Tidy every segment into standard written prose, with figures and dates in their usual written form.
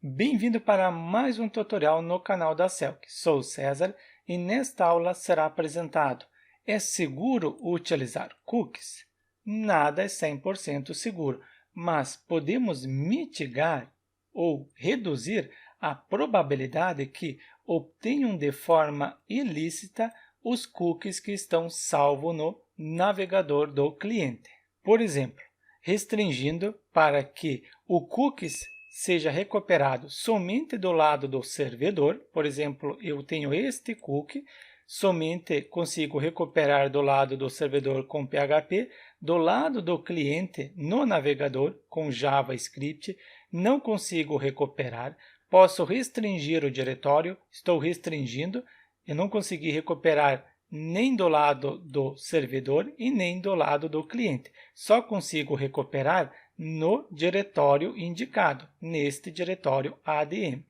Bem-vindo para mais um tutorial no canal da Selk. Sou o César e nesta aula será apresentado: é seguro utilizar cookies? Nada é 100% seguro, mas podemos mitigar ou reduzir a probabilidade que obtenham de forma ilícita os cookies que estão salvos no navegador do cliente. Por exemplo, restringindo para que o cookies seja recuperado somente do lado do servidor. Por exemplo, eu tenho este cookie, somente consigo recuperar do lado do servidor com PHP, do lado do cliente no navegador com JavaScript, não consigo recuperar. Posso restringir o diretório, estou restringindo, eu não consegui recuperar nem do lado do servidor e nem do lado do cliente. Só consigo recuperar no diretório indicado, neste diretório ADM.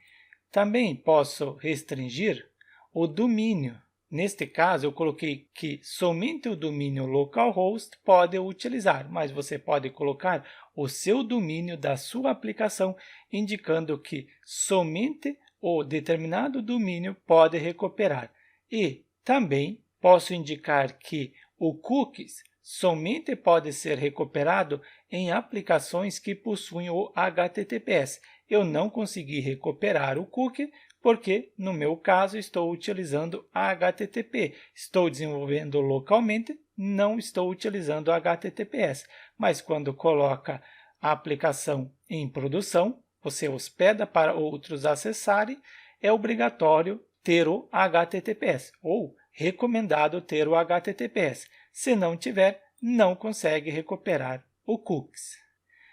Também posso restringir o domínio. Neste caso, eu coloquei que somente o domínio localhost pode utilizar, mas você pode colocar o seu domínio da sua aplicação, indicando que somente o determinado domínio pode recuperar. E também posso indicar que o cookies somente pode ser recuperado em aplicações que possuem o HTTPS. Eu não consegui recuperar o cookie porque, no meu caso, estou utilizando HTTP. Estou desenvolvendo localmente, não estou utilizando HTTPS. Mas quando coloca a aplicação em produção, você hospeda para outros acessarem, é obrigatório ter o HTTPS, ou recomendado ter o HTTPS. Se não tiver, não consegue recuperar o cookies.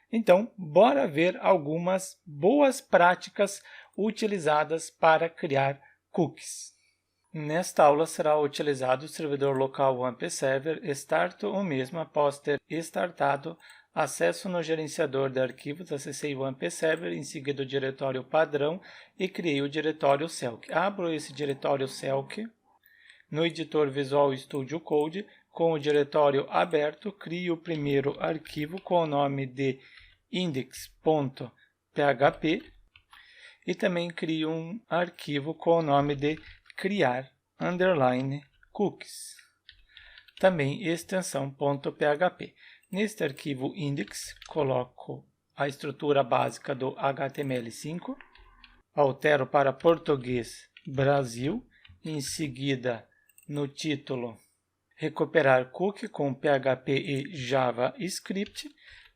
Então, bora ver algumas boas práticas utilizadas para criar cookies. Nesta aula será utilizado o servidor local OneP Server. Starto o mesmo após ter startado. Acesso no gerenciador de arquivos, acessei o OneP Server, em seguida o diretório padrão e criei o diretório Selk. Abro esse diretório Selk no editor Visual Studio Code. Com o diretório aberto, crio o primeiro arquivo com o nome de index.php e também crio um arquivo com o nome de criar_cookies, também extensão .php. Neste arquivo index, coloco a estrutura básica do HTML5, altero para português Brasil, em seguida no título recuperar cookie com PHP e JavaScript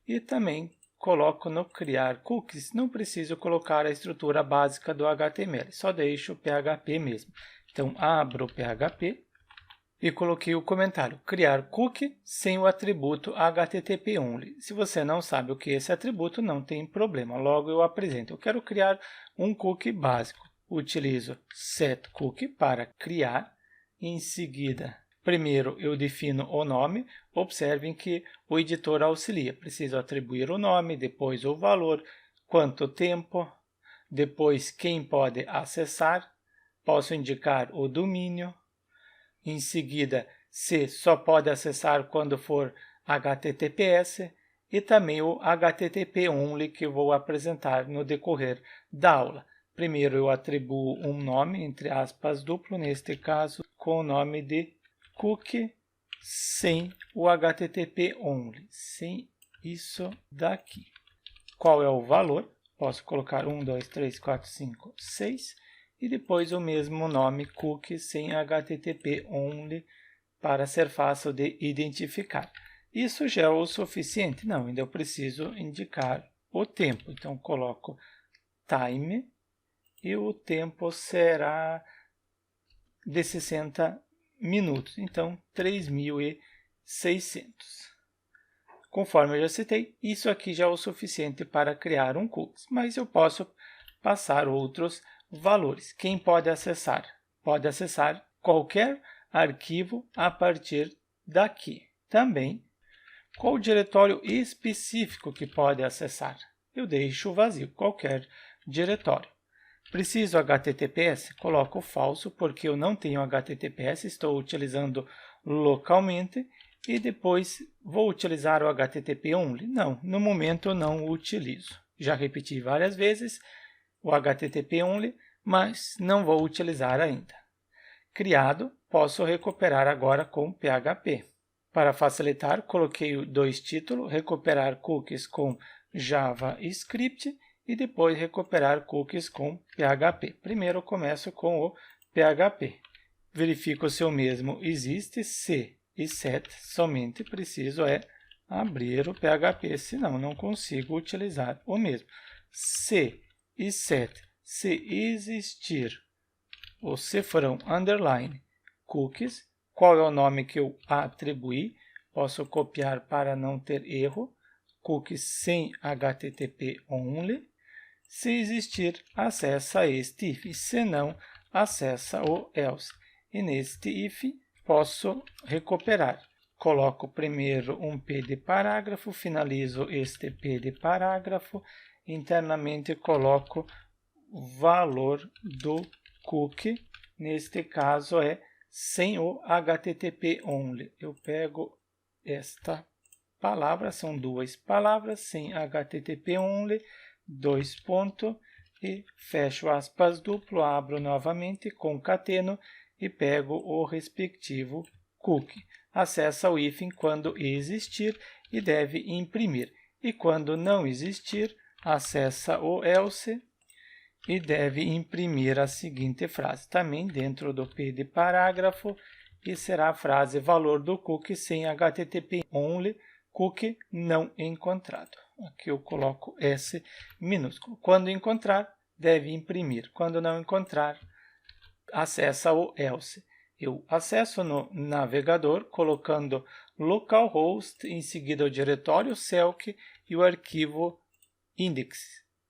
e também coloco no criar cookies, não preciso colocar a estrutura básica do HTML, só deixo o PHP mesmo. Então, abro o PHP e coloquei o comentário, criar cookie sem o atributo HTTP only. Se você não sabe o que é esse atributo, não tem problema, logo eu apresento. Eu quero criar um cookie básico. Utilizo setCookie para criar, em seguida primeiro, eu defino o nome. Observem que o editor auxilia. Preciso atribuir o nome, depois o valor, quanto tempo, depois quem pode acessar. Posso indicar o domínio. Em seguida, se só pode acessar quando for HTTPS. E também o HTTP only que vou apresentar no decorrer da aula. Primeiro, eu atribuo um nome, entre aspas, duplo, neste caso, com o nome de cookie sem o HTTP only, sem isso daqui. Qual é o valor? Posso colocar 1, 2, 3, 4, 5, 6 e depois o mesmo nome, cookie sem HTTP only, para ser fácil de identificar. Isso já é o suficiente? Não, ainda eu preciso indicar o tempo. Então, coloco time e o tempo será de 60 minutos, então 3.600. Conforme eu já citei, isso aqui já é o suficiente para criar um cookies, mas eu posso passar outros valores. Quem pode acessar? Pode acessar qualquer arquivo a partir daqui. Também, qual o diretório específico que pode acessar? Eu deixo vazio, qualquer diretório. Preciso HTTPS? Coloco falso, porque eu não tenho HTTPS, estou utilizando localmente, e depois vou utilizar o HTTP only? Não, no momento eu não o utilizo. Já repeti várias vezes, o HTTP only, mas não vou utilizar ainda. Criado, posso recuperar agora com PHP. Para facilitar, coloquei dois títulos, recuperar cookies com JavaScript e depois recuperar cookies com PHP. Primeiro começo com o PHP. Verifico se o mesmo existe, se e set, somente preciso abrir o PHP, senão não consigo utilizar o mesmo. Se e set, se existir o cifrão underline cookies, qual é o nome que eu atribuí? Posso copiar para não ter erro. Cookies sem HTTP only. Se existir, acessa este if, se não, acessa o else. E neste if, posso recuperar. Coloco primeiro um P de parágrafo, finalizo este P de parágrafo, internamente coloco o valor do cookie, neste caso sem o HTTP only. Eu pego esta palavra, são duas palavras, sem HTTP only, dois pontos, e fecho aspas duplo, abro novamente, concateno e pego o respectivo cookie. Acessa o if quando existir e deve imprimir. E quando não existir, acessa o else e deve imprimir a seguinte frase, também dentro do P de parágrafo, e será a frase valor do cookie sem HTTP only, cookie não encontrado. Aqui eu coloco S minúsculo. Quando encontrar, deve imprimir. Quando não encontrar, acessa o else. Eu acesso no navegador colocando localhost, em seguida o diretório Selk e o arquivo index.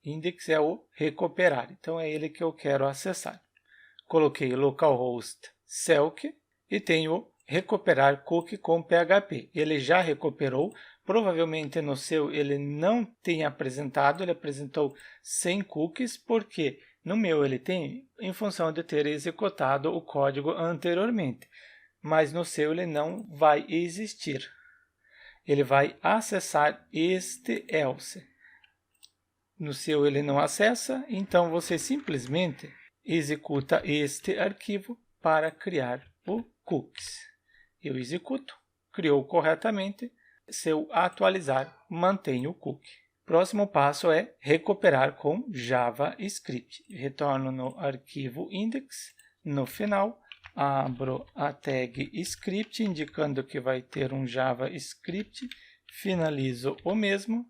Index é o recuperar, então é ele que eu quero acessar. Coloquei localhost Selk e tenho recuperar cookie com PHP. Ele já recuperou, provavelmente no seu ele não tem apresentado, ele apresentou 100 cookies, porque no meu ele tem, em função de ter executado o código anteriormente, mas no seu ele não vai existir. Ele vai acessar este else. No seu ele não acessa, então você simplesmente executa este arquivo para criar o cookies. Eu executo, criou corretamente, se eu atualizar, mantenho o cookie. Próximo passo é recuperar com JavaScript. Retorno no arquivo index, no final, abro a tag script, indicando que vai ter um JavaScript, finalizo o mesmo.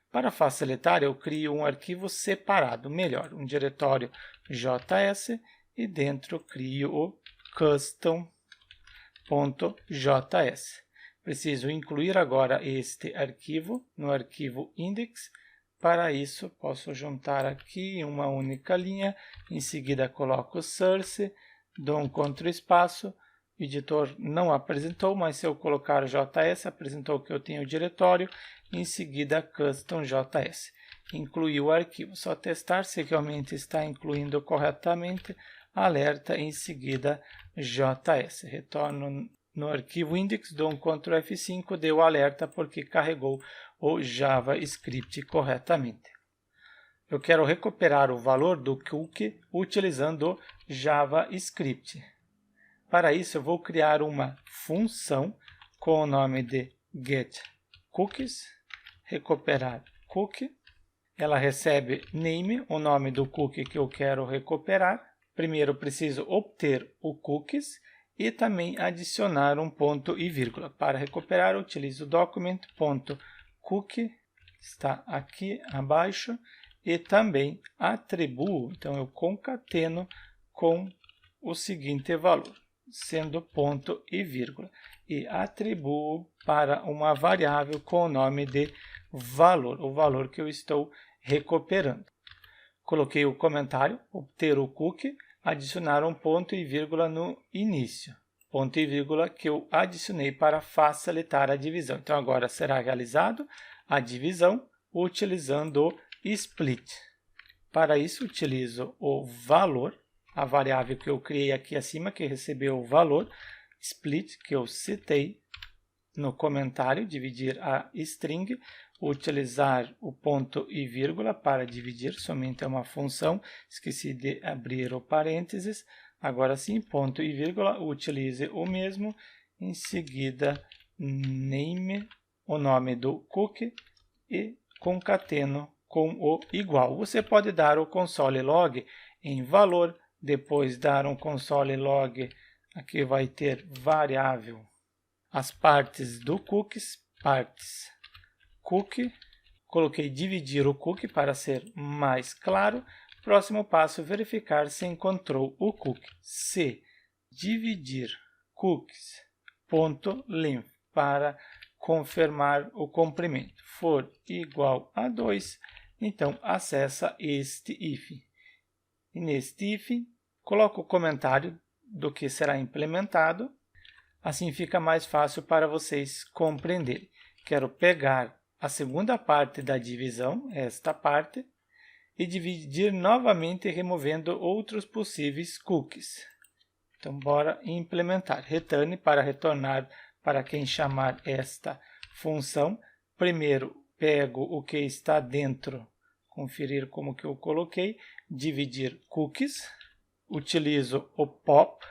Para facilitar, eu crio um arquivo separado, melhor, um diretório JS, e dentro crio o custom.js. Preciso incluir agora este arquivo no arquivo index. Para isso, posso juntar aqui uma única linha, em seguida coloco source, dou um Ctrl espaço, o editor não apresentou, mas se eu colocar JS, apresentou que eu tenho o diretório, em seguida custom.js. Incluí o arquivo, só testar se realmente está incluindo corretamente, alerta, em seguida JS. Retorno no arquivo index, dou um Ctrl F5, deu alerta porque carregou o JavaScript corretamente. Eu quero recuperar o valor do cookie utilizando o JavaScript. Para isso, eu vou criar uma função com o nome de getCookies, recuperar cookie. Ela recebe name, o nome do cookie que eu quero recuperar. Primeiro, preciso obter o cookies e também adicionar um ponto e vírgula. Para recuperar, eu utilizo document.cookie, está aqui abaixo, e também atribuo, então eu concateno com o seguinte valor, sendo ponto e vírgula, e atribuo para uma variável com o nome de valor, o valor que eu estou recuperando. Coloquei o comentário, obter o cookie, adicionar um ponto e vírgula no início. Ponto e vírgula que eu adicionei para facilitar a divisão. Então, agora será realizado a divisão utilizando o split. Para isso, utilizo o valor, a variável que eu criei aqui acima, que recebeu o valor, split, que eu citei no comentário, dividir a string, utilizar o ponto e vírgula para dividir, somente é uma função, esqueci de abrir o parênteses. Agora sim, ponto e vírgula, utilize o mesmo, em seguida name, o nome do cookie, e concateno com o igual. Você pode dar o console log em valor, depois dar um console log, aqui vai ter variável, as partes do cookies, partes cookie, coloquei dividir o cookie para ser mais claro. Próximo passo, verificar se encontrou o cookie. Se dividir cookies.length para confirmar o comprimento for igual a 2, então acessa este if. E neste if, coloco o comentário do que será implementado, assim fica mais fácil para vocês compreenderem. Quero pegar a segunda parte da divisão, esta parte, e dividir novamente removendo outros possíveis cookies. Então, bora implementar. Return para retornar para quem chamar esta função. Primeiro, pego o que está dentro, conferir como que eu coloquei, dividir cookies. Utilizo o pop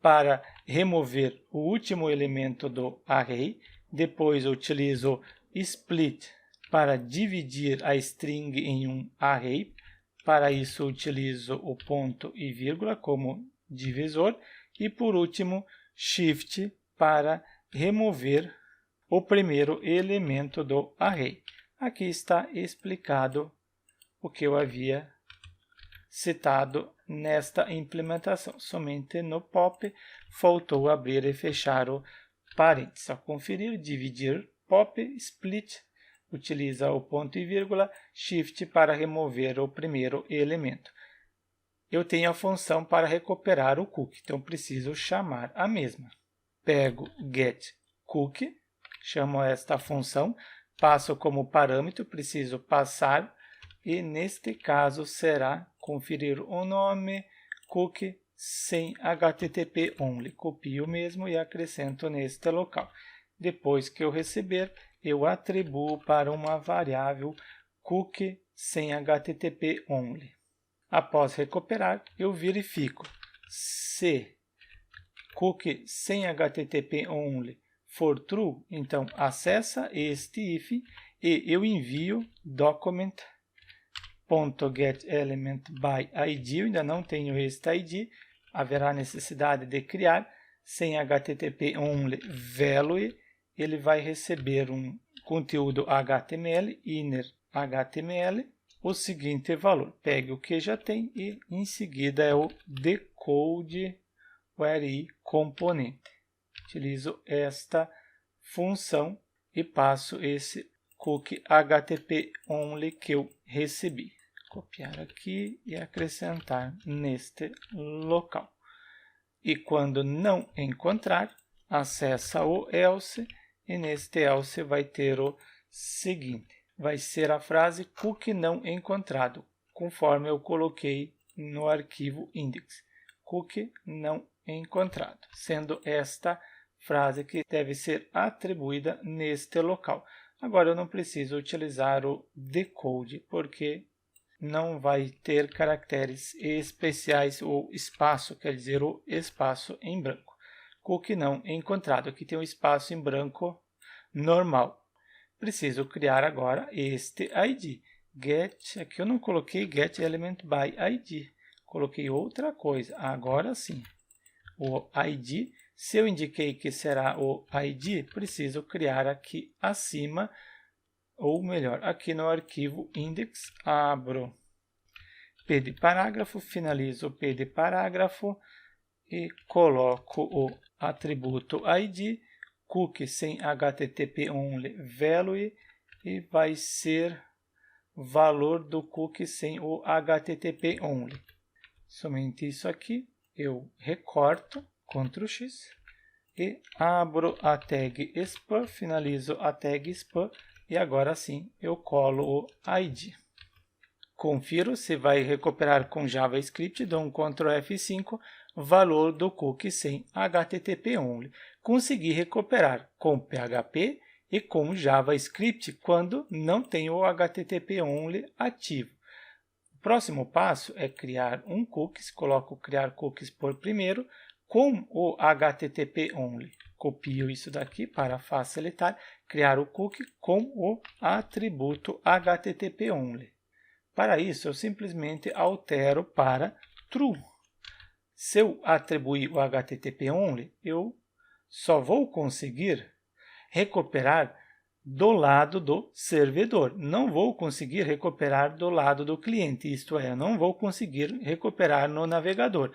para remover o último elemento do array. Depois, utilizo split para dividir a string em um array. Para isso, utilizo o ponto e vírgula como divisor. E, por último, shift para remover o primeiro elemento do array. Aqui está explicado o que eu havia citado nesta implementação. Somente no pop faltou abrir e fechar o parênteses. Ao conferir, dividir pop, split, utiliza o ponto e vírgula, shift para remover o primeiro elemento. Eu tenho a função para recuperar o cookie, então preciso chamar a mesma. Pego getCookie, chamo esta função, passo como parâmetro, preciso passar, e neste caso será conferir o nome cookie sem HTTP only. Copio o mesmo e acrescento neste local. Depois que eu receber, eu atribuo para uma variável cookie sem HTTP only. Após recuperar, eu verifico se cookie sem HTTP only for true, então acessa este if e eu envio document.getElementById. Eu ainda não tenho este ID, haverá necessidade de criar sem HTTP only value. Ele vai receber um conteúdo HTML, inner HTML, o seguinte valor. Pegue o que já tem e em seguida é o decode query component. Utilizo esta função e passo esse cookie HTTP only que eu recebi. Copiar aqui e acrescentar neste local. E quando não encontrar, acessa o else e neste else vai ter o seguinte. Vai ser a frase cookie não encontrado, conforme eu coloquei no arquivo index. Cookie não encontrado, sendo esta frase que deve ser atribuída neste local. Agora eu não preciso utilizar o decode, porque não vai ter caracteres especiais ou espaço, quer dizer, o espaço em branco. Cookie não encontrado, aqui tem um espaço em branco normal. Preciso criar agora este ID. Get, aqui eu não coloquei getElementById, coloquei outra coisa. Agora sim, o ID, se eu indiquei que será o ID, preciso criar aqui acima, ou melhor, aqui no arquivo index, abro P de parágrafo, finalizo o P de parágrafo e coloco o atributo ID, cookie sem HTTP only value, e vai ser valor do cookie sem o HTTP only. Somente isso aqui, eu recorto, Ctrl X, e abro a tag span, finalizo a tag span, e agora sim eu colo o ID. Confiro se vai recuperar com JavaScript, dou um Ctrl F5, valor do cookie sem HTTP only. Consegui recuperar com PHP e com JavaScript quando não tem o HTTP Only ativo. O próximo passo é criar um cookies, coloco criar cookies por primeiro, com o HTTP Only. Copio isso daqui para facilitar, criar o cookie com o atributo HTTP Only. Para isso, eu simplesmente altero para True. Se eu atribuir o HTTP Only, eu só vou conseguir recuperar do lado do servidor. Não vou conseguir recuperar do lado do cliente, isto é, não vou conseguir recuperar no navegador.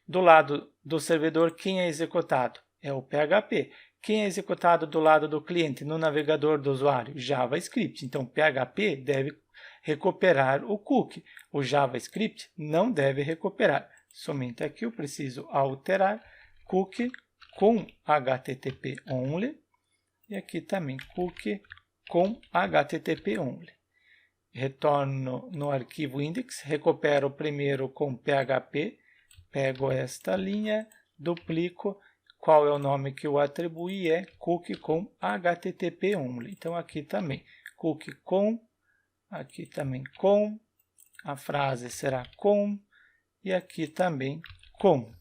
Do lado do servidor, quem é executado? É o PHP. Quem é executado do lado do cliente, no navegador do usuário? JavaScript. Então, PHP deve recuperar o cookie. O JavaScript não deve recuperar. Somente aqui eu preciso alterar cookie com HTTP Only. E aqui também cookie com HTTP Only. Retorno no arquivo index, recupero primeiro com PHP, pego esta linha, duplico, qual é o nome que eu atribuí? É cookie com HTTP Only. Então aqui também, cookie com, aqui também com, a frase será com, e aqui também com.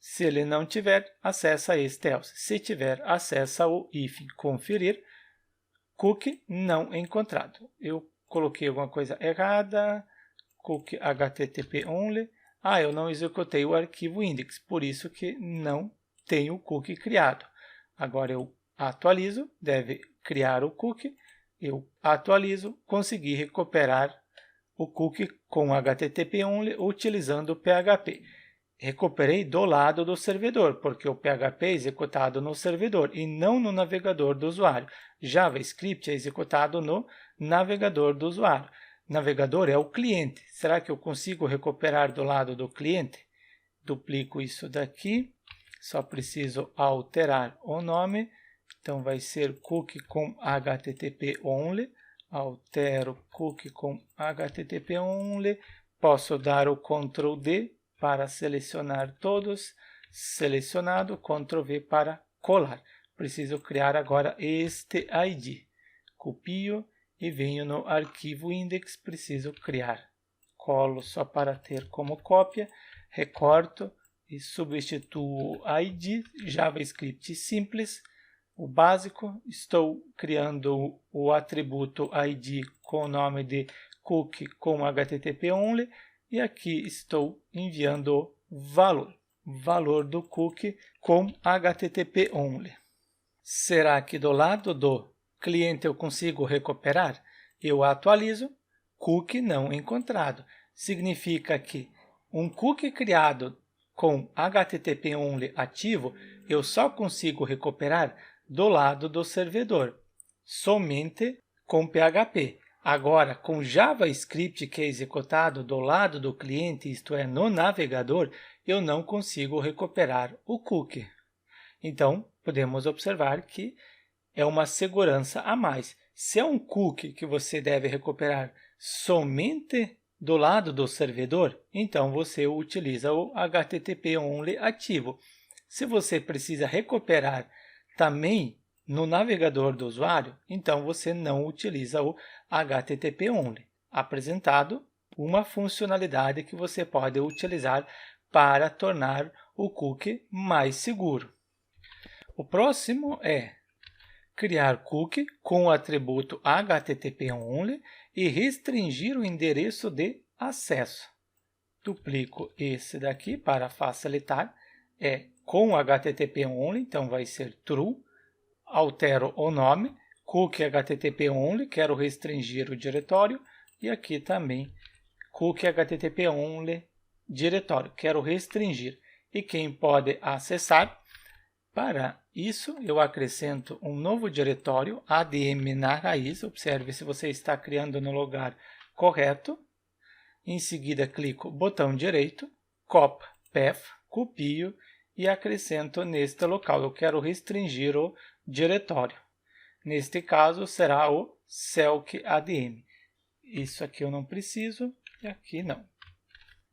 Se ele não tiver, acessa este else. Se tiver, acessa o if. Conferir, cookie não encontrado. Eu coloquei alguma coisa errada, cookie HTTP only. Eu não executei o arquivo index, por isso que não tem o cookie criado. Agora eu atualizo, deve criar o cookie. Eu atualizo, consegui recuperar o cookie com HTTP only utilizando o PHP. Recuperei do lado do servidor, porque o PHP é executado no servidor e não no navegador do usuário. JavaScript é executado no navegador do usuário. Navegador é o cliente. Será que eu consigo recuperar do lado do cliente? Duplico isso daqui. Só preciso alterar o nome. Então, vai ser cookie com HTTP only. Altero cookie com HTTP only. Posso dar o Ctrl D para selecionar todos, selecionado, Ctrl V para colar. Preciso criar agora este ID. Copio e venho no arquivo index, preciso criar. Colo só para ter como cópia, recorto e substituo o ID, JavaScript simples, o básico. Estou criando o atributo ID com o nome de cookie com HTTP only. E aqui estou enviando o valor do cookie com HTTP only. Será que do lado do cliente eu consigo recuperar? Eu atualizo, cookie não encontrado. Significa que um cookie criado com HTTP only ativo, eu só consigo recuperar do lado do servidor, somente com PHP. Agora, com JavaScript que é executado do lado do cliente, isto é, no navegador, eu não consigo recuperar o cookie. Então, podemos observar que é uma segurança a mais. Se é um cookie que você deve recuperar somente do lado do servidor, então você utiliza o HTTP Only ativo. Se você precisa recuperar também no navegador do usuário, então você não utiliza o HTTP Only. Apresentado uma funcionalidade que você pode utilizar para tornar o cookie mais seguro. O próximo é criar cookie com o atributo HTTP Only e restringir o endereço de acesso. Duplico esse daqui para facilitar. É com HTTP Only, então vai ser true. Altero o nome, cookie HTTP Only, quero restringir o diretório. E aqui também, cookie HTTP Only, diretório, quero restringir. E quem pode acessar? Para isso, eu acrescento um novo diretório, ADM na raiz. Observe se você está criando no lugar correto. Em seguida, clico botão direito, copy path, copio e acrescento neste local. Eu quero restringir o diretório. Neste caso, será o Selk ADM. Isso aqui eu não preciso e aqui não.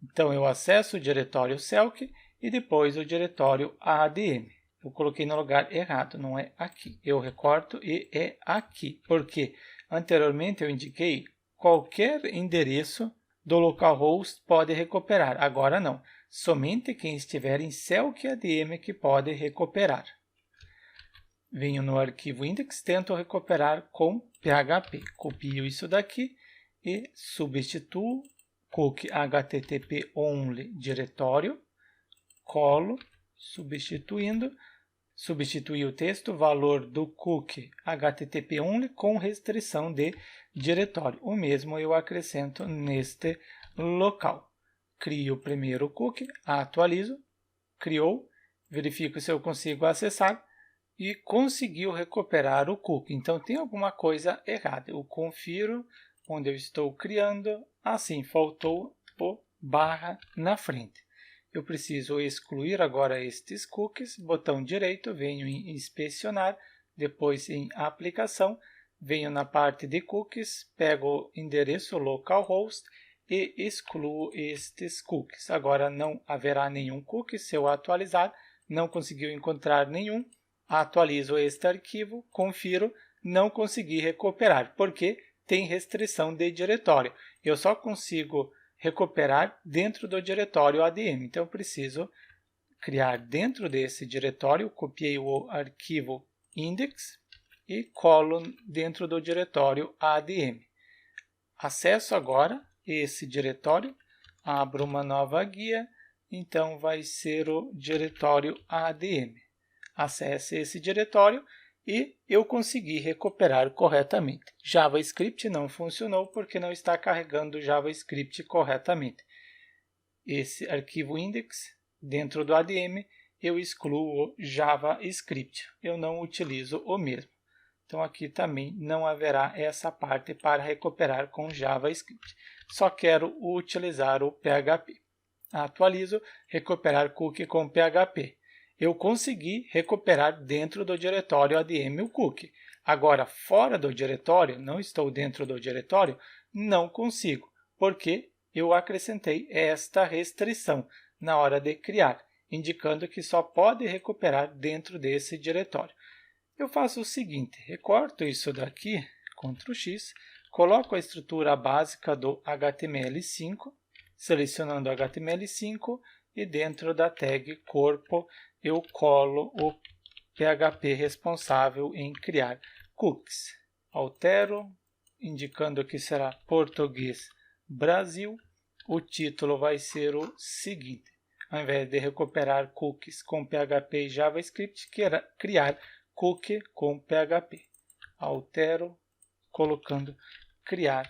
Então, eu acesso o diretório Selk e depois o diretório ADM. eu coloquei no lugar errado, não é aqui. Eu recorto e é aqui, porque anteriormente eu indiquei qualquer endereço do localhost pode recuperar. Agora não, somente quem estiver em Selk ADM que pode recuperar. Venho no arquivo index, tento recuperar com PHP. Copio isso daqui e substituo cookie http only diretório, colo, substituir o texto, valor do cookie http only com restrição de diretório. O mesmo eu acrescento neste local. Crio o primeiro cookie, atualizo, criou, verifico se eu consigo acessar e conseguiu recuperar o cookie. Então tem alguma coisa errada. Eu confiro onde eu estou criando, assim faltou o barra na frente. Eu preciso excluir agora estes cookies, botão direito, venho em inspecionar, depois em aplicação, venho na parte de cookies, pego o endereço localhost e excluo estes cookies. Agora não haverá nenhum cookie se eu atualizar, não conseguiu encontrar nenhum, atualizo este arquivo, confiro, não consegui recuperar, porque tem restrição de diretório. Eu só consigo recuperar dentro do diretório ADM. Então, eu preciso criar dentro desse diretório, copiei o arquivo index e colo dentro do diretório ADM. Acesso agora esse diretório, abro uma nova guia, então vai ser o diretório ADM. Acesse esse diretório e eu consegui recuperar corretamente. JavaScript não funcionou porque não está carregando o JavaScript corretamente. Esse arquivo index, dentro do ADM, eu excluo o JavaScript. Eu não utilizo o mesmo. Então aqui também não haverá essa parte para recuperar com JavaScript. Só quero utilizar o PHP. Atualizo, recuperar cookie com PHP. Eu consegui recuperar dentro do diretório ADM o cookie. Agora, fora do diretório, não estou dentro do diretório, não consigo, porque eu acrescentei esta restrição na hora de criar, indicando que só pode recuperar dentro desse diretório. Eu faço o seguinte, recorto isso daqui, Ctrl X, coloco a estrutura básica do HTML5, selecionando HTML5 e dentro da tag corpo eu colo o PHP responsável em criar cookies. Altero, indicando que será português Brasil. O título vai ser o seguinte. Ao invés de recuperar cookies com PHP e JavaScript, criar cookie com PHP. Altero, colocando criar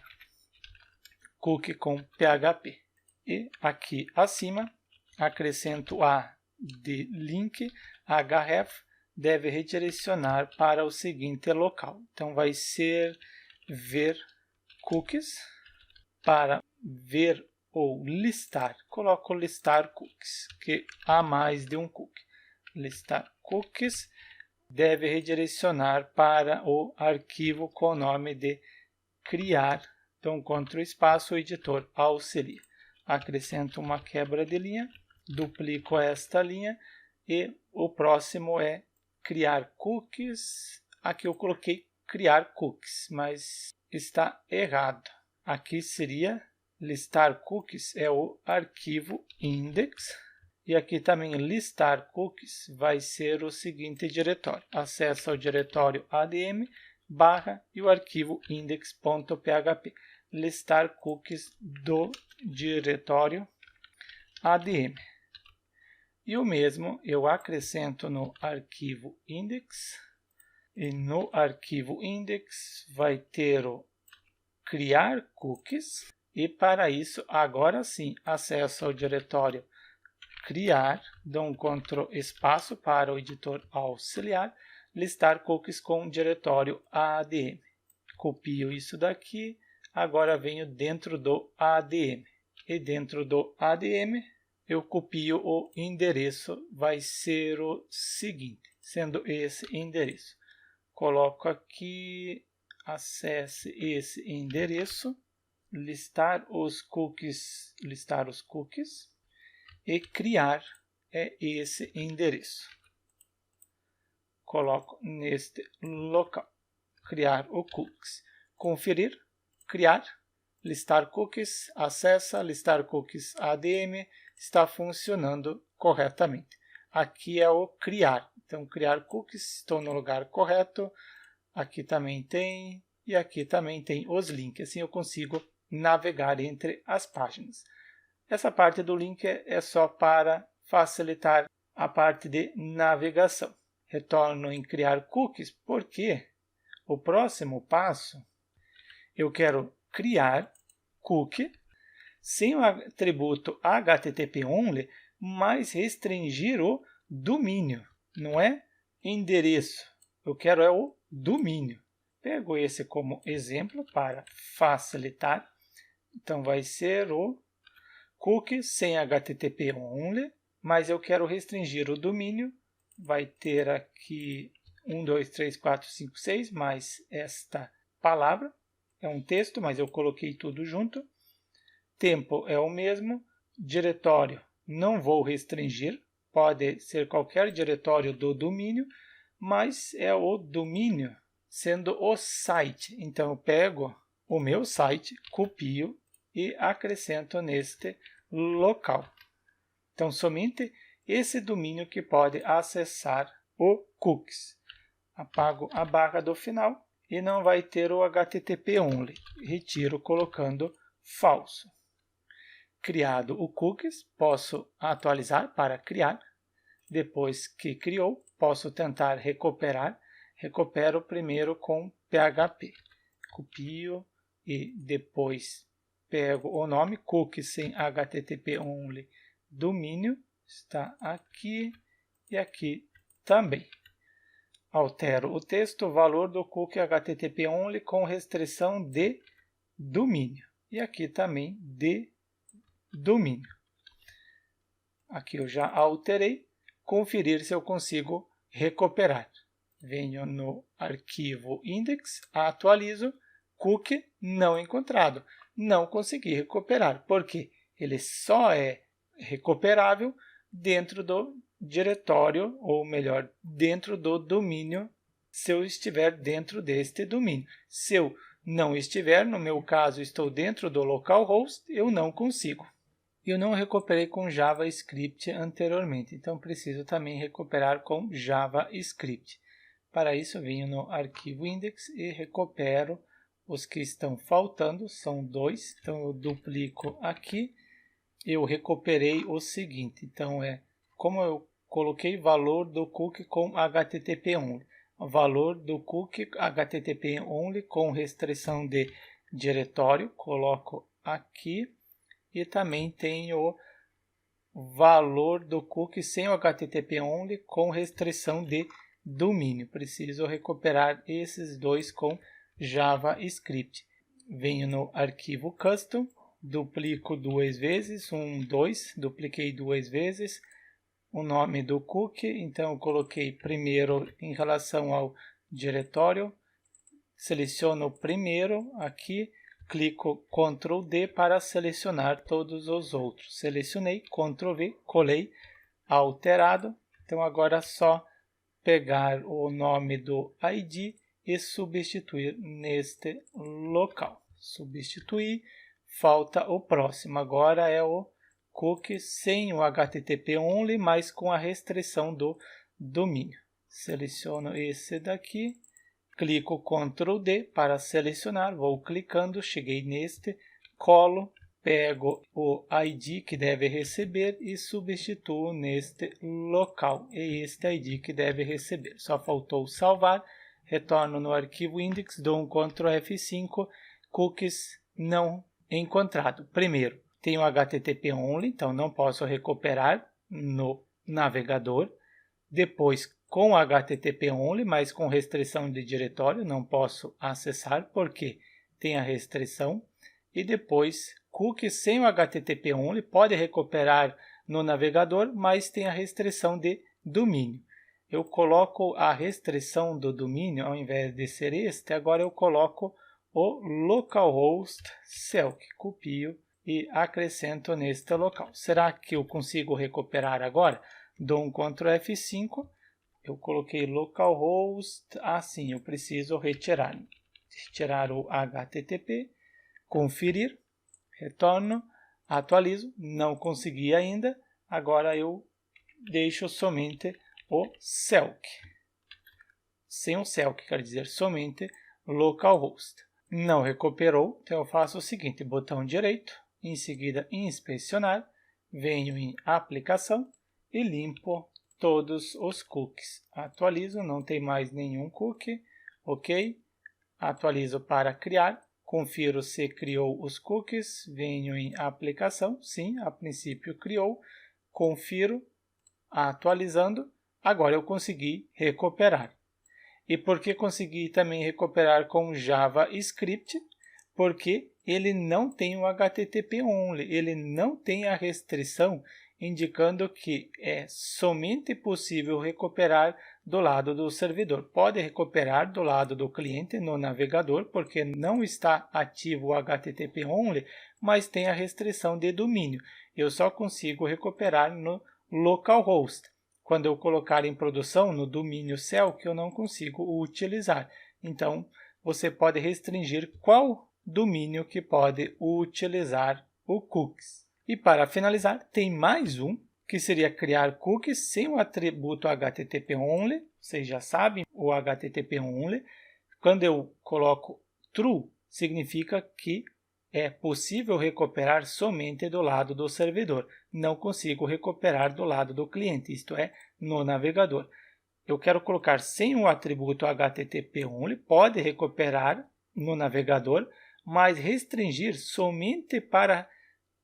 cookie com PHP. E aqui acima, acrescento a de link href, deve redirecionar para o seguinte local. Então, vai ser ver cookies, para ver ou listar. Coloco listar cookies, que há mais de um cookie. Listar cookies deve redirecionar para o arquivo com o nome de criar. Então, Ctrl espaço, o editor auxilia. Acrescento uma quebra de linha, duplico esta linha e o próximo é criar cookies. Aqui eu coloquei criar cookies, mas está errado. Aqui seria listar cookies, é o arquivo index. E aqui também listar cookies vai ser o seguinte diretório. Acesse ao diretório ADM barra e o arquivo index.php. Listar cookies do diretório ADM. E o mesmo eu acrescento no arquivo index. E no arquivo index vai ter o criar cookies. E para isso, agora sim, acesso ao diretório criar, dou um Ctrl espaço para o editor auxiliar, listar cookies com o diretório ADM. Copio isso daqui, agora venho dentro do ADM. E dentro do ADM, eu copio o endereço, vai ser o seguinte, sendo esse endereço. Coloco aqui, acesse esse endereço, listar os cookies e criar é esse endereço. coloco neste local. Criar o cookies. Conferir, criar, listar cookies, acessa, listar cookies ADM, está funcionando corretamente. Aqui é o criar. Então, criar cookies, estou no lugar correto. Aqui também tem, e aqui também tem os links. Assim eu consigo navegar entre as páginas. Essa parte do link é só para facilitar a parte de navegação. Retorno em criar cookies, porque o próximo passo, eu quero criar cookie sem o atributo HTTP-only, mas restringir o domínio, não é endereço. Eu quero é o domínio. Pego esse como exemplo para facilitar. Então, vai ser o cookie sem HTTP-only, mas eu quero restringir o domínio. Vai ter aqui 1, 2, 3, 4, 5, 6, mais esta palavra. É um texto, mas eu coloquei tudo junto. Tempo é o mesmo. Diretório não vou restringir. Pode ser qualquer diretório do domínio, mas é o domínio sendo o site. Então, eu pego o meu site, copio e acrescento neste local. Então, somente esse domínio que pode acessar o cookies. Apago a barra do final e não vai ter o HTTP only. Retiro colocando falso. Criado o cookies, posso atualizar para criar. Depois que criou, posso tentar recuperar. Recupero primeiro com PHP. Copio e depois pego o nome cookies sem HTTP only domínio. Está aqui e aqui também. Altero o texto, valor do cookie HTTP only com restrição de domínio. E aqui também de domínio. Aqui eu já alterei. Conferir se eu consigo recuperar. Venho no arquivo index, atualizo, cookie não encontrado. Não consegui recuperar, porque ele só é recuperável dentro do diretório, ou melhor, dentro do domínio, se eu estiver dentro deste domínio. Se eu não estiver, no meu caso, estou dentro do localhost, eu não consigo. Eu não recuperei com JavaScript anteriormente, então preciso também recuperar com JavaScript. Para isso, venho no arquivo index e recupero os que estão faltando, são 2, então eu duplico aqui. Eu recuperei o seguinte, então como eu coloquei valor do cookie com HTTP only. Valor do cookie HTTP only com restrição de diretório, coloco aqui. E também tem o valor do cookie sem o HTTP only com restrição de domínio. Preciso recuperar esses dois com JavaScript. Venho no arquivo custom, duplico 2 vezes, 1, 2, dupliquei 2 vezes o nome do cookie. Então, eu coloquei primeiro em relação ao diretório, seleciono o primeiro aqui, clico Ctrl D para selecionar todos os outros. Selecionei, Ctrl V, colei, alterado. Então, agora é só pegar o nome do ID e substituir neste local. Substituir, falta o próximo. Agora é o cookie sem o HTTP only, mas com a restrição do domínio. Seleciono esse daqui. Clico Ctrl D para selecionar, vou clicando, cheguei neste, colo, pego o ID que deve receber e substituo neste local. É este ID que deve receber. Só faltou salvar, retorno no arquivo index, dou um Ctrl F5, cookies não encontrado. Primeiro, tem o HTTP only, então não posso recuperar no navegador. Depois, com HTTP only, mas com restrição de diretório, não posso acessar porque tem a restrição. E depois, cookie sem o HTTP only, pode recuperar no navegador, mas tem a restrição de domínio. Eu coloco a restrição do domínio, ao invés de ser este, agora eu coloco o localhost Selk. Copio e acrescento neste local. Será que eu consigo recuperar agora? Dou um Ctrl F5, Eu coloquei localhost, assim, eu preciso retirar o HTTP, conferir, retorno, atualizo, não consegui ainda, agora eu deixo somente o Selk. Sem o Selk, quer dizer somente localhost. Não recuperou, então eu faço o seguinte, botão direito, em seguida inspecionar, venho em aplicação e limpo todos os cookies. Atualizo, não tem mais nenhum cookie, ok. Atualizo para criar, confiro se criou os cookies, venho em aplicação, sim, a princípio criou, confiro, atualizando, agora eu consegui recuperar. E por que consegui também recuperar com JavaScript? Porque ele não tem o HTTP only, ele não tem a restrição indicando que é somente possível recuperar do lado do servidor. Pode recuperar do lado do cliente no navegador, porque não está ativo o HTTP only, mas tem a restrição de domínio. Eu só consigo recuperar no localhost. Quando eu colocar em produção no domínio Selk, eu não consigo utilizar. Então, você pode restringir qual domínio que pode utilizar o cookies. E para finalizar, tem mais um, que seria criar cookies sem o atributo HTTP only. Vocês já sabem o HTTP only. Quando eu coloco true, significa que é possível recuperar somente do lado do servidor. Não consigo recuperar do lado do cliente, isto é, no navegador. Eu quero colocar sem o atributo HTTP only, pode recuperar no navegador, mas restringir somente para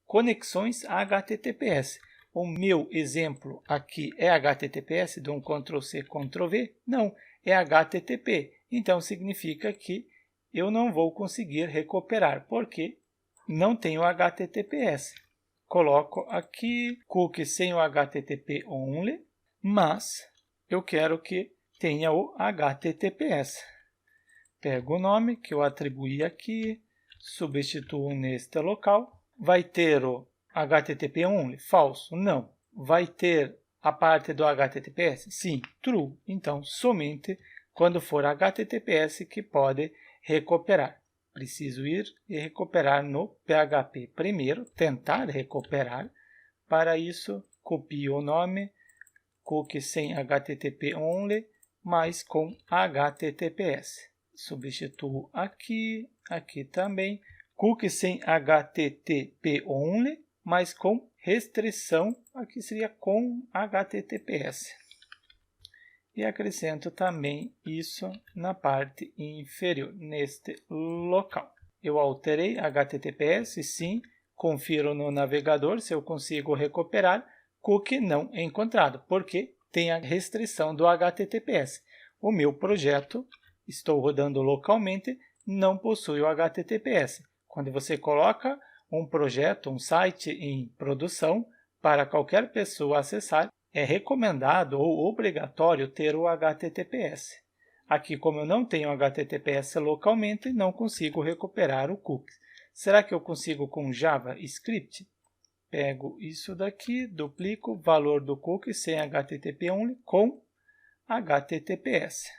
conexões HTTPS. O meu exemplo aqui é HTTPS, dou um Ctrl+C, Ctrl+V? Não, é HTTP. Então, significa que eu não vou conseguir recuperar, porque não tenho HTTPS. Coloco aqui cookie sem o HTTP only, mas eu quero que tenha o HTTPS. Pego o nome que eu atribuí aqui, substituo neste local. Vai ter o HTTP only? Falso? Não. Vai ter a parte do HTTPS? Sim. True. Então, somente quando for HTTPS que pode recuperar. Preciso ir e recuperar no PHP primeiro, tentar recuperar. Para isso, copio o nome, cookie sem HTTP only, mas com HTTPS. Substituo aqui, aqui também. Cookie sem HTTP only, mas com restrição, aqui seria com HTTPS. E acrescento também isso na parte inferior, neste local. Eu alterei HTTPS, sim, confiro no navegador se eu consigo recuperar, cookie não encontrado, porque tem a restrição do HTTPS. O meu projeto, estou rodando localmente, não possui o HTTPS. Quando você coloca um projeto, um site em produção, para qualquer pessoa acessar, é recomendado ou obrigatório ter o HTTPS. Aqui, como eu não tenho HTTPS localmente, não consigo recuperar o cookie. Será que eu consigo com JavaScript? Pego isso daqui, duplico, valor do cookie sem HTTP only com HTTPS.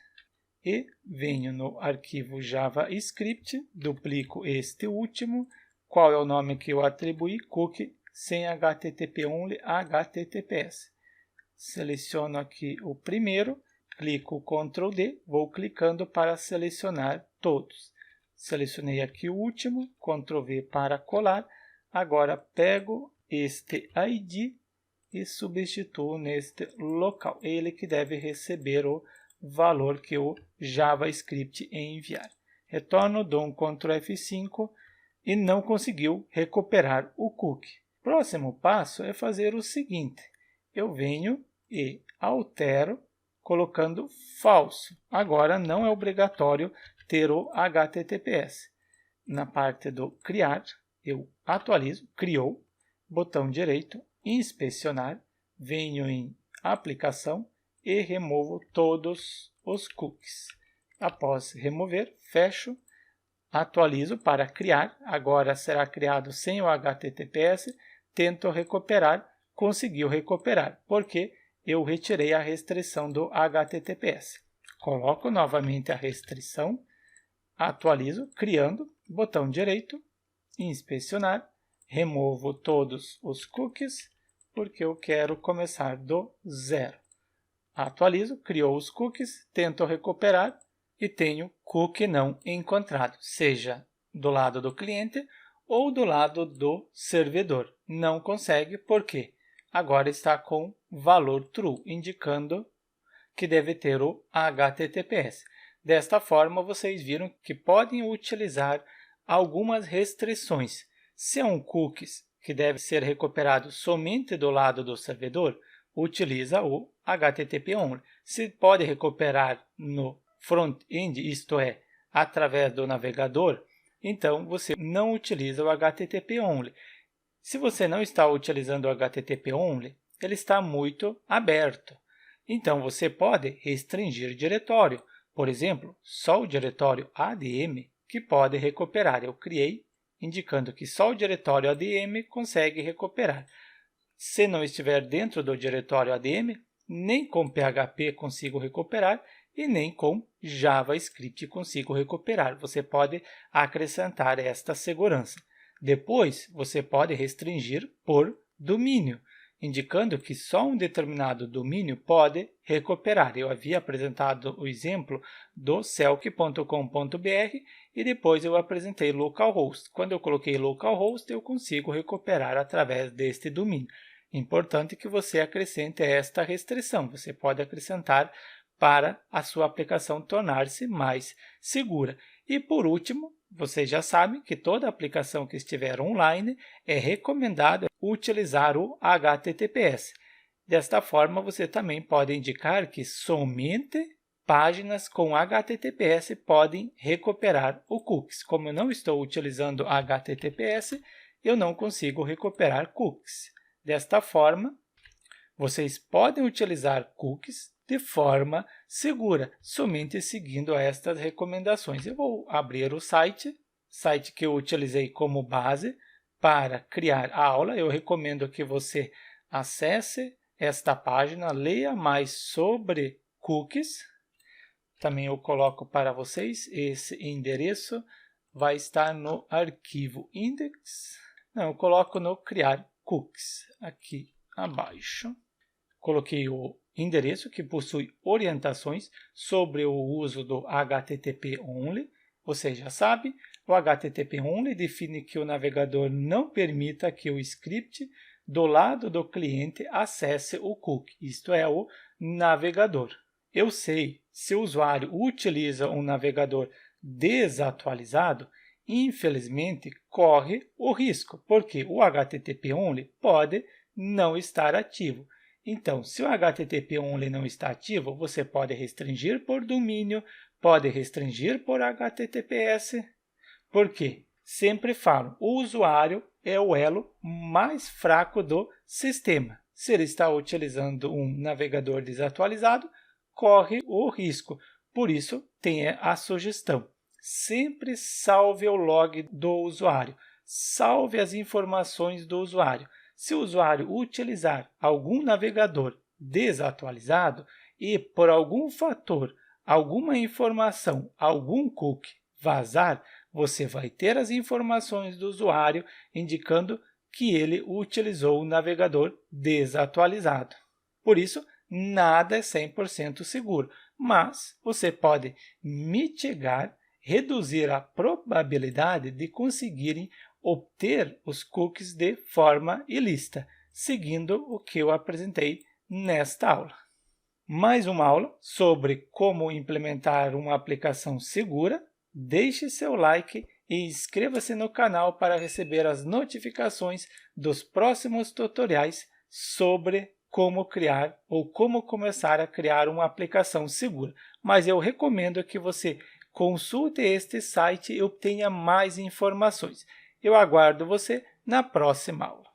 E venho no arquivo JavaScript, duplico este último. Qual é o nome que eu atribuí? Cookie sem HTTP only, HTTPS. Seleciono aqui o primeiro, clico Ctrl D, vou clicando para selecionar todos. Selecionei aqui o último, Ctrl V para colar. Agora pego este ID e substituo neste local. Ele que deve receber o valor que o JavaScript enviar. Retorno, dou um Ctrl F5 e não conseguiu recuperar o cookie. Próximo passo é fazer o seguinte. Eu venho e altero colocando falso. Agora não é obrigatório ter o HTTPS. Na parte do criar, eu atualizo, criou, botão direito, inspecionar, venho em aplicação e removo todos os cookies. Após remover, fecho, atualizo para criar, agora será criado sem o HTTPS, tento recuperar, conseguiu recuperar, porque eu retirei a restrição do HTTPS. Coloco novamente a restrição, atualizo, criando, botão direito, inspecionar, removo todos os cookies, porque eu quero começar do zero. Atualizo, criou os cookies, tento recuperar e tenho cookie não encontrado, seja do lado do cliente ou do lado do servidor. Não consegue porque agora está com valor true, indicando que deve ter o HTTPS. Desta forma, vocês viram que podem utilizar algumas restrições. Se é um cookies que deve ser recuperado somente do lado do servidor, utiliza o HTTP-only. Se pode recuperar no front-end, isto é, através do navegador, então você não utiliza o HTTP-only. Se você não está utilizando o HTTP-only, ele está muito aberto. Então, você pode restringir diretório. Por exemplo, só o diretório ADM que pode recuperar. Eu criei, indicando que só o diretório ADM consegue recuperar. Se não estiver dentro do diretório ADM, nem com PHP consigo recuperar e nem com JavaScript consigo recuperar. Você pode acrescentar esta segurança. Depois, você pode restringir por domínio, indicando que só um determinado domínio pode recuperar. Eu havia apresentado o exemplo do celk.com.br e depois eu apresentei localhost. Quando eu coloquei localhost, eu consigo recuperar através deste domínio. Importante que você acrescente esta restrição. Você pode acrescentar para a sua aplicação tornar-se mais segura. E por último, vocês já sabem que toda aplicação que estiver online é recomendado utilizar o HTTPS. Desta forma, você também pode indicar que somente páginas com HTTPS podem recuperar o cookies. Como eu não estou utilizando HTTPS, eu não consigo recuperar cookies. Desta forma, vocês podem utilizar cookies de forma segura, somente seguindo estas recomendações. Eu vou abrir o site que eu utilizei como base para criar a aula. Eu recomendo que você acesse esta página, leia mais sobre cookies. Também eu coloco para vocês esse endereço, vai estar no arquivo index. Não, eu coloco no criar cookies, aqui abaixo. Coloquei o endereço que possui orientações sobre o uso do HTTP-only. Você já sabe, o HTTP-only define que o navegador não permita que o script do lado do cliente acesse o cookie, isto é, o navegador. Eu sei, se o usuário utiliza um navegador desatualizado, infelizmente corre o risco, porque o HTTP-only pode não estar ativo. Então, se o HTTP-only não está ativo, você pode restringir por domínio, pode restringir por HTTPS. Por quê? Sempre falo, o usuário é o elo mais fraco do sistema. Se ele está utilizando um navegador desatualizado, corre o risco. Por isso, tem a sugestão. Sempre salve o log do usuário, salve as informações do usuário. Se o usuário utilizar algum navegador desatualizado e, por algum fator, alguma informação, algum cookie vazar, você vai ter as informações do usuário indicando que ele utilizou o navegador desatualizado. Por isso, nada é 100% seguro, mas você pode mitigar, reduzir a probabilidade de conseguirem obter os cookies de forma ilícita, seguindo o que eu apresentei nesta aula. Mais uma aula sobre como implementar uma aplicação segura. Deixe seu like e inscreva-se no canal para receber as notificações dos próximos tutoriais sobre como criar ou como começar a criar uma aplicação segura. Mas eu recomendo que você consulte este site e obtenha mais informações. Eu aguardo você na próxima aula.